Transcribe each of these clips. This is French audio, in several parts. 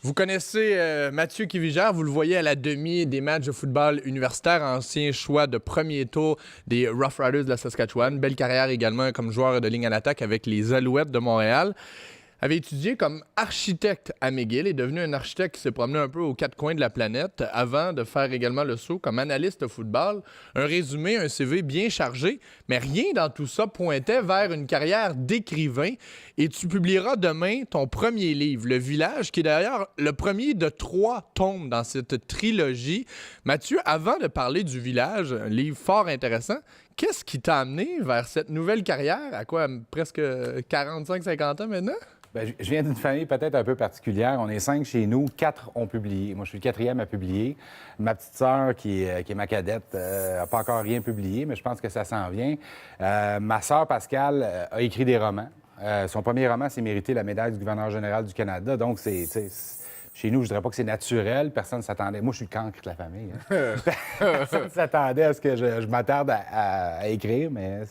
Vous connaissez Mathieu Kivigère, vous le voyez à la demi des matchs de football universitaire, ancien choix de premier tour des Rough Riders de la Saskatchewan. Belle carrière également comme joueur de ligne en attaque avec les Alouettes de Montréal. Avait étudié comme architecte à McGill, est devenu un architecte qui s'est promené un peu aux quatre coins de la planète avant de faire également le saut comme analyste de football. Un résumé, un CV bien chargé, mais rien dans tout ça pointait vers une carrière d'écrivain. Et tu publieras demain ton premier livre, Le Village, qui est d'ailleurs le premier de 3 tomes dans cette trilogie. Mathieu, avant de parler du Village, un livre fort intéressant, qu'est-ce qui t'a amené vers cette nouvelle carrière, à quoi, presque 45-50 ans maintenant? Bien, je viens d'une famille peut-être un peu particulière. On est 5 chez nous, 4 ont publié. Moi, je suis le 4e à publier. Ma petite sœur, qui est ma cadette, n'a pas encore rien publié, mais je pense que ça s'en vient. Ma sœur Pascale a écrit des romans. Son premier roman s'est mérité la médaille du gouverneur général du Canada. Donc, chez nous, je dirais pas que c'est naturel. Personne ne s'attendait. Moi, je suis le cancre de la famille. Personne ne s'attendait à ce que je m'attarde à écrire, mais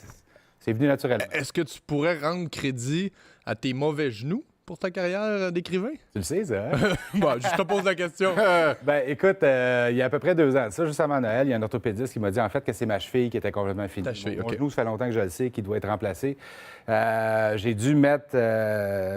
c'est venu naturellement. Est-ce que tu pourrais rendre crédit à tes mauvais genoux pour ta carrière d'écrivain? Tu le sais, ça, hein? Bon, je te pose la question. Ben, écoute, il y a à peu près 2 ans, ça, juste avant Noël, il y a un orthopédiste qui m'a dit en fait que c'est ma cheville qui était complètement finie. Ta cheville, Mon OK. genou, ça fait longtemps que je le sais, qu'il doit être remplacé. J'ai dû mettre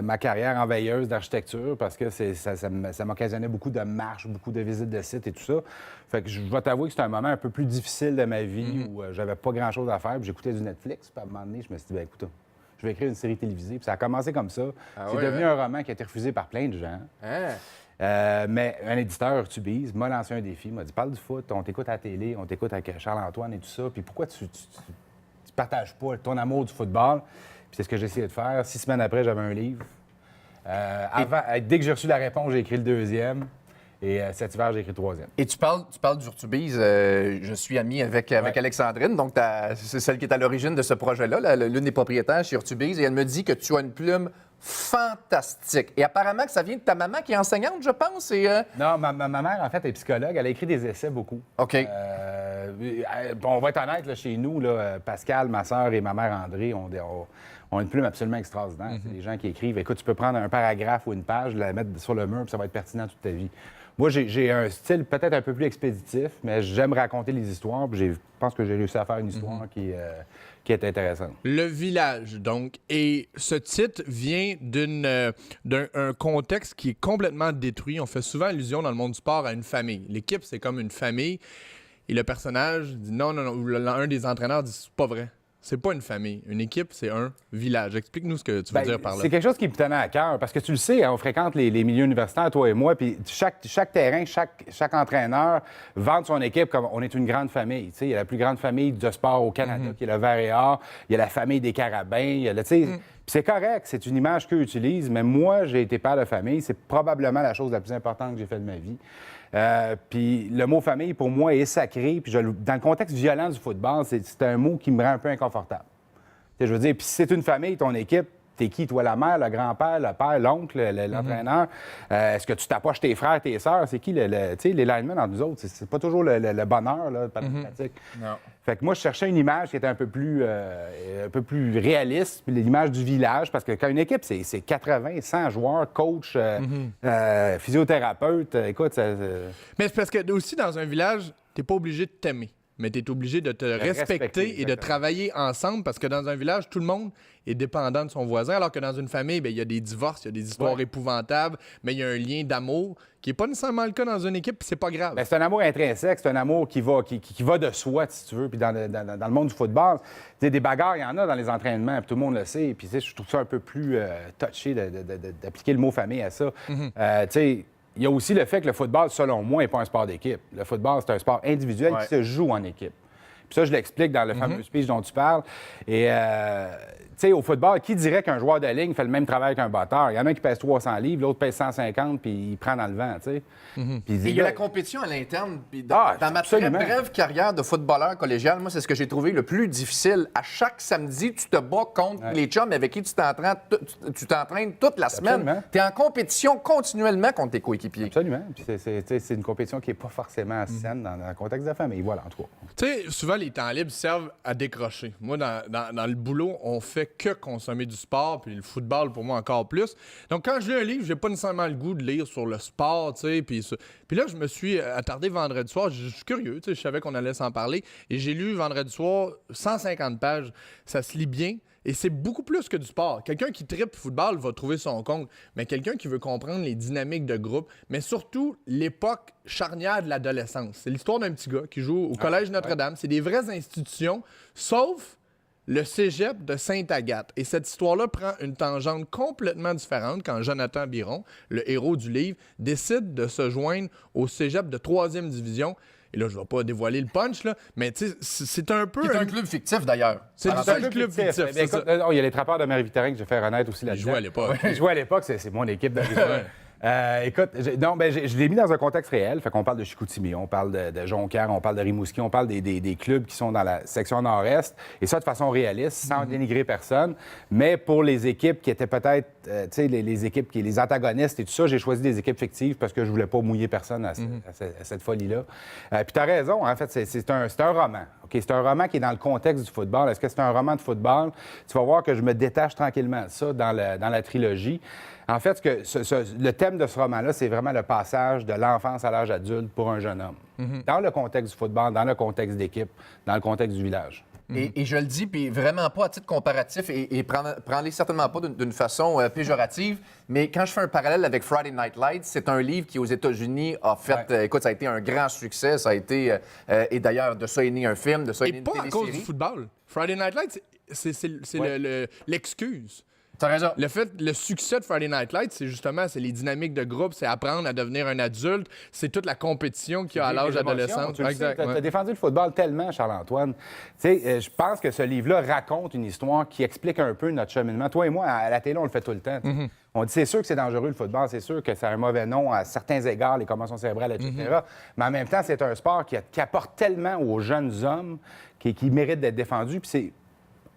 ma carrière en veilleuse d'architecture parce que ça m'occasionnait beaucoup de marches, beaucoup de visites de sites et tout ça. Fait que je vais t'avouer que c'était un moment un peu plus difficile de ma vie où j'avais pas grand-chose à faire. Puis j'écoutais du Netflix. Puis à un moment donné, je me suis dit, ben écoute, je vais écrire une série télévisée. Puis ça a commencé comme ça. C'est devenu un roman qui a été refusé par plein de gens. Mais un éditeur, Urtubise, m'a lancé un défi, m'a dit parle du foot, on t'écoute à la télé, on t'écoute avec Charles-Antoine et tout ça. Puis pourquoi tu partages pas ton amour du football? Puis c'est ce que j'ai essayé de faire. 6 semaines après, j'avais un livre. Dès que j'ai reçu la réponse, j'ai écrit le 2e. Et cet hiver, j'ai écrit le 3e. Et tu parles d'Urtubise. Je suis ami avec Alexandrine, donc c'est celle qui est à l'origine de ce projet-là, l'une des propriétaires chez Urtubise. Et elle me dit que tu as une plume fantastique. Et apparemment que ça vient de ta maman qui est enseignante, je pense. Non, ma mère, en fait, est psychologue. Elle a écrit des essais beaucoup. OK. On va être honnête, là, chez nous, là, Pascal, ma sœur et ma mère André ont une plume absolument extraordinaire. C'est des gens qui écrivent. Écoute, tu peux prendre un paragraphe ou une page, la mettre sur le mur, puis ça va être pertinent toute ta vie. Moi, j'ai un style peut-être un peu plus expéditif, mais j'aime raconter les histoires. Puis je pense que j'ai réussi à faire une histoire qui est intéressante. Le Village, donc. Et ce titre vient d'un contexte qui est complètement détruit. On fait souvent allusion dans le monde du sport à une famille. L'équipe, c'est comme une famille. Et le personnage dit non. Ou un des entraîneurs dit c'est pas vrai. C'est pas une famille. Une équipe, c'est un village. Explique-nous ce que tu veux dire par là. C'est quelque chose qui me tenait à cœur, parce que tu le sais, hein, on fréquente les milieux universitaires, toi et moi, puis chaque terrain, chaque entraîneur vante son équipe comme on est une grande famille. Tu sais, il y a la plus grande famille de sport au Canada, qui est le Vert et Or. Il y a la famille des Carabins. Il y a puis c'est correct, c'est une image qu'eux utilisent, mais moi, j'ai été père de famille. C'est probablement la chose la plus importante que j'ai faite de ma vie. Puis le mot famille, pour moi, est sacré. Puis dans le contexte violent du football, c'est un mot qui me rend un peu inconfortable. Je veux dire, puis si c'est une famille, ton équipe, t'es qui, toi, la mère, le grand-père, le père, l'oncle, l'entraîneur? Est-ce que tu t'approches tes frères, tes sœurs? C'est qui, tu sais, les linemen entre nous autres? C'est pas toujours le bonheur, là, pas pratique. Non. Fait que moi, je cherchais une image qui était un peu plus réaliste, puis l'image du village, parce que quand une équipe, c'est 80, 100 joueurs, coach, physiothérapeute, écoute, Mais c'est parce que aussi, dans un village, t'es pas obligé de t'aimer. Mais tu es obligé de te respecter et de exactement. travailler ensemble parce que dans un village, tout le monde est dépendant de son voisin, alors que dans une famille, bien, il y a des divorces, il y a des histoires épouvantables, mais il y a un lien d'amour qui n'est pas nécessairement le cas dans une équipe, puis c'est pas grave. Bien, c'est un amour intrinsèque, c'est un amour qui va de soi, si tu veux. Puis dans le monde du football, tu sais, des bagarres, il y en a dans les entraînements, puis tout le monde le sait. Puis tu sais, je trouve ça un peu plus touché d'appliquer le mot famille à ça. Tu sais, il y a aussi le fait que le football, selon moi, n'est pas un sport d'équipe. Le football, c'est un sport individuel qui se joue en équipe. Puis ça, je l'explique dans le fameux speech dont tu parles. Et, tu sais, au football, qui dirait qu'un joueur de ligne fait le même travail qu'un batteur? Il y en a un qui pèse 300 livres, l'autre pèse 150, puis il prend dans le vent, tu sais. Puis Et il y a la compétition à l'interne. Puis dans ma très absolument. brève carrière de footballeur collégial, moi, c'est ce que j'ai trouvé le plus difficile. À chaque samedi, tu te bats contre les chums avec qui tu t'entraînes toute la semaine. Absolument. Tu es en compétition continuellement contre tes coéquipiers. Absolument. Puis c'est une compétition qui n'est pas forcément saine dans le contexte de la famille. Voilà, en tout cas. Tu sais, souvent, moi, les temps libres servent à décrocher. Moi, dans le boulot, on fait que consommer du sport, puis le football, pour moi, encore plus. Donc, quand je lis un livre, j'ai pas nécessairement le goût de lire sur le sport, tu sais, puis là, je me suis attardé vendredi soir. Je suis curieux, tu sais, je savais qu'on allait s'en parler. Et j'ai lu vendredi soir 150 pages. Ça se lit bien. Et c'est beaucoup plus que du sport. Quelqu'un qui tripe football va trouver son compte, mais quelqu'un qui veut comprendre les dynamiques de groupe, mais surtout l'époque charnière de l'adolescence. C'est l'histoire d'un petit gars qui joue au Collège Notre-Dame. C'est des vraies institutions, sauf le cégep de Sainte-Agathe. Et cette histoire-là prend une tangente complètement différente quand Jonathan Biron, le héros du livre, décide de se joindre au cégep de 3e division. Et là, je ne vais pas dévoiler le punch, là, mais tu sais, c'est un peu... C'est un club fictif, d'ailleurs. C'est un club fictif, c'est ça. Il y a les Trappeurs de Marie-Victorin que je vais faire renaître aussi là-dedans. Ils jouaient à l'époque. Ils jouaient à l'époque, c'est mon équipe de écoute, je l'ai mis dans un contexte réel. Fait qu'on parle de Chicoutimi, on parle de Jonquière, on parle de Rimouski, on parle des clubs qui sont dans la section nord-est. Et ça, de façon réaliste, sans dénigrer personne. Mais pour les équipes qui étaient peut-être, tu sais, les équipes qui les antagonistes et tout ça, j'ai choisi des équipes fictives parce que je voulais pas mouiller personne à cette folie-là. Puis tu as raison, en fait, c'est un roman. OK, c'est un roman qui est dans le contexte du football. Est-ce que c'est un roman de football? Tu vas voir que je me détache tranquillement de ça dans la trilogie. En fait, le thème de ce roman-là, c'est vraiment le passage de l'enfance à l'âge adulte pour un jeune homme. Dans le contexte du football, dans le contexte d'équipe, dans le contexte du village. Et je le dis, puis vraiment pas à titre comparatif, et prends-les certainement pas d'une façon péjorative, mais quand je fais un parallèle avec Friday Night Lights, c'est un livre qui, aux États-Unis, a fait... écoute, ça a été un grand succès, ça a été... et d'ailleurs, de ça est né un film, de ça est né une télésérie. Et pas à cause du football. Friday Night Lights, c'est l'excuse. T'as raison. Le succès de Friday Night Lights, c'est les dynamiques de groupe, c'est apprendre à devenir un adulte, c'est toute la compétition qu'il y a à l'âge adolescent. Tu as défendu le football tellement, Charles-Antoine. Tu sais, je pense que ce livre-là raconte une histoire qui explique un peu notre cheminement. Toi et moi, à la télé, on le fait tout le temps. On dit, c'est sûr que c'est dangereux le football, c'est sûr que ça a un mauvais nom à certains égards, les commotions cérébrales, etc. Mais en même temps, c'est un sport qui apporte tellement aux jeunes hommes qui méritent d'être défendus. Puis c'est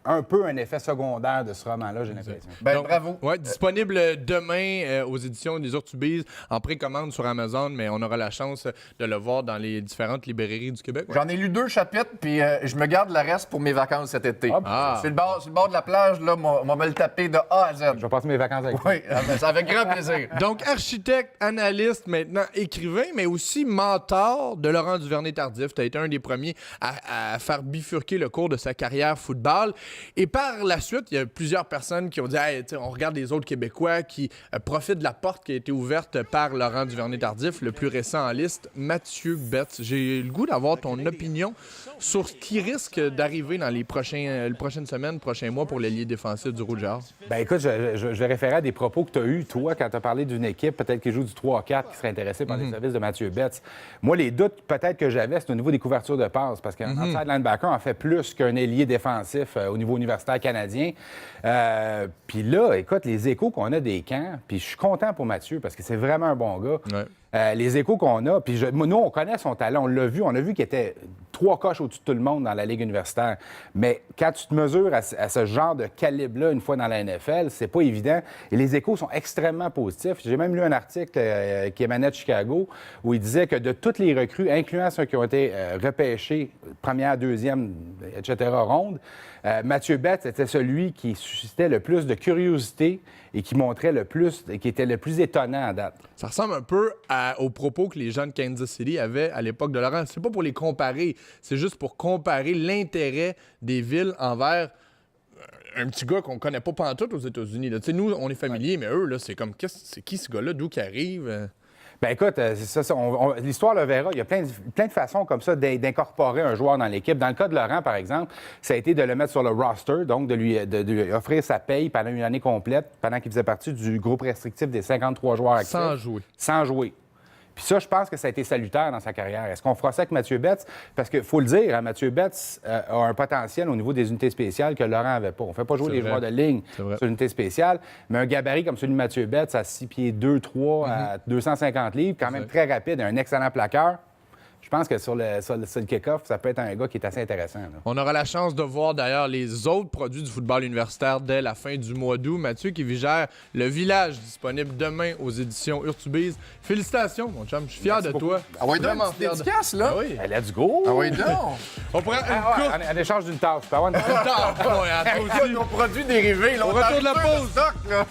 un peu un effet secondaire de ce roman-là, j'ai l'impression. Ben, bravo. Ouais, disponible demain aux éditions des Ortubises en précommande sur Amazon, mais on aura la chance de le voir dans les différentes librairies du Québec. J'en ai lu 2 chapitres, puis je me garde le reste pour mes vacances cet été. Sur le bord de la plage, là, on va me le taper de A à Z. Je vais passer mes vacances avec toi. Oui, avec grand plaisir. Donc, architecte, analyste, maintenant écrivain, mais aussi mentor de Laurent Duvernay-Tardif. Tu as été un des premiers à faire bifurquer le cours de sa carrière football. Et par la suite, il y a plusieurs personnes qui ont dit hey, on regarde les autres Québécois qui profitent de la porte qui a été ouverte par Laurent Duvernay-Tardif, le plus récent en liste, Mathieu Betts. J'ai le goût d'avoir ton opinion sur ce qui risque d'arriver dans les prochaines semaines, prochains mois pour l'ailier défensif du Rouge Jazz. Bien, écoute, je vais référer à des propos que tu as eus, toi, quand tu as parlé d'une équipe, peut-être qui joue du 3-4, qui serait intéressée par les services de Mathieu Betts. Moi, les doutes, peut-être que j'avais, c'est au niveau des couvertures de passe, parce qu'un outside linebacker en fait plus qu'un ailier défensif au niveau universitaire canadien. Puis là, écoute, les échos qu'on a des camps, puis je suis content pour Mathieu, parce que c'est vraiment un bon gars. Ouais. Les échos qu'on a, puis nous, on connaît son talent, on l'a vu, qu'il était 3 coches au-dessus de tout le monde dans la Ligue universitaire. Mais quand tu te mesures à ce genre de calibre-là une fois dans la NFL, c'est pas évident. Et les échos sont extrêmement positifs. J'ai même lu un article qui émanait de Chicago où il disait que de toutes les recrues, incluant ceux qui ont été repêchés, première, deuxième, etc., ronde, Mathieu Betts était celui qui suscitait le plus de curiosité et qui montrait le plus, qui était le plus étonnant à date. Ça ressemble un peu aux propos que les gens de Kansas City avaient à l'époque de Laurent. C'est pas pour les comparer, c'est juste pour comparer l'intérêt des villes envers un petit gars qu'on connaît pas pantoute aux États-Unis. Nous, on est familiers, mais eux, là, c'est comme, c'est qui ce gars-là, d'où qu'il arrive? Bien, écoute, c'est ça, l'histoire le verra. Il y a plein de façons comme ça d'incorporer un joueur dans l'équipe. Dans le cas de Laurent, par exemple, ça a été de le mettre sur le roster, donc de lui offrir sa paye pendant une année complète, pendant qu'il faisait partie du groupe restrictif des 53 joueurs actifs. Sans jouer. Puis ça, je pense que ça a été salutaire dans sa carrière. Est-ce qu'on fera ça avec Mathieu Betts? Parce qu'il faut le dire, hein, Mathieu Betts a un potentiel au niveau des unités spéciales que Laurent n'avait pas. On ne fait pas jouer les joueurs de ligne sur unité spéciale, mais un gabarit comme celui de Mathieu Betts à 6 pieds 2, 3, à 250 livres, quand même très rapide, un excellent plaqueur. je pense que sur le kick-off, ça peut être un gars qui est assez intéressant. Là. On aura la chance de voir d'ailleurs les autres produits du football universitaire dès la fin du mois d'août. Mathieu Kivigère, Le Village, disponible demain aux éditions Urtubise. Félicitations, mon chum. Je suis fier de toi. Ah oui, donc, Vraiment une petite dédicace, là. Ah oui. Ben, let's go! Ah oui, donc. On pourrait une courte En échange d'une tâche. Tu peux avoir une tâche? tard. Nos produits dérivés, là, Au retour de la pause. stock, là.